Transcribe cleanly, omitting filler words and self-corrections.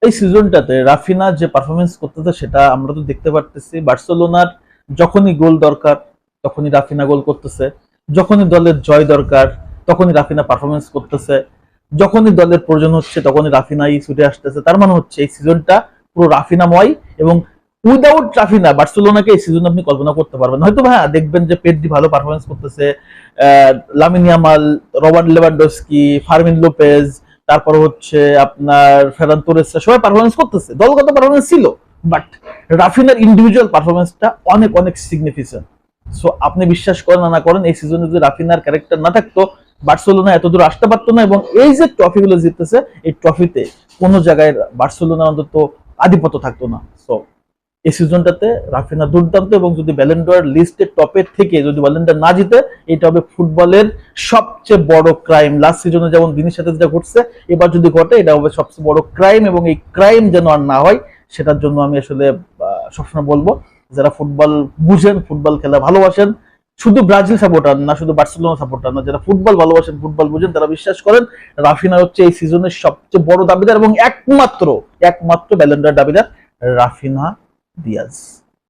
এই সিজনটাতে রাফিনা যে পারফরমেন্স করতেছে সেটা আমরা তো দেখতে পারতেছি। বার্সেলোনার যখনই গোল দরকার তখনই রাফিনা গোল করতেছে, যখনই দলের জয় দরকার তখনই রাফিনা পারফরমেন্স করতেছে, যখনই দলের প্রয়োজন হচ্ছে তখনই রাফিনাই ছুটে আসতেছে। তার মানে হচ্ছে এই সিজনটা পুরো রাফিনাময়, এবং উইদাউট রাফিনা বার্সেলোনাকে এই সিজন আপনি কল্পনা করতে পারবেন হয়তো। হ্যাঁ, দেখবেন যে পেড্রি ভালো পারফরমেন্স করতেছে, Lamine Yamal, Robert Lewandowski, Fermin Lopez, তারপর হচ্ছে আপনার ফেরান তোরেস, সবাই পারফরমেন্স করতেছে, দলগত পারফরমেন্স ছিল, বাট রাফিনার ইন্ডিভিজুয়াল পারফরমেন্সটা অনেক অনেক সিগনিফিকেন্ট। সো আপনি বিশ্বাস করেন না করেন, এই সিজনে যদি রাফিনার ক্যারেক্টার না থাকতো বার্সেলোনা এত দূর আসতে পারতো না, এবং এই যে ট্রফিগুলো জিততেছে এই ট্রফিতে কোনো জায়গায় বার্সেলোনা অন্তত আধিপত্য থাকতো না। সো এই সিজনটাতে রাফিনা দুর্দান্ত, এবং যদি ব্যালেন্ডর লিস্টের টপের থেকে যদি ব্যালেন্ডর না জিতে, এটা হবে ফুটবলের সবচেয়ে বড় ক্রাইম। লাস্ট সিজনে যেমন দিনের সাথে যেটা ঘটছে, এবার যদি ঘটে এটা হবে সবচেয়ে বড় ক্রাইম, এবং এই ক্রাইম যেন আর না হয় সেটার জন্য আমি আসলে সবসময় বলবো, যারা ফুটবল বুঝেন, ফুটবল খেলা ভালোবাসেন, শুধু ব্রাজিল সাপোর্টার না, শুধু বার্সেলোনা সাপোর্টার না, যারা ফুটবল ভালোবাসেন, ফুটবল বুঝেন, তারা বিশ্বাস করেন রাফিনা হচ্ছে এই সিজনের সবচেয়ে বড় দাবিদার, এবং একমাত্র একমাত্র ব্যালেন্ডার দাবিদার রাফিনা দিয়াজ।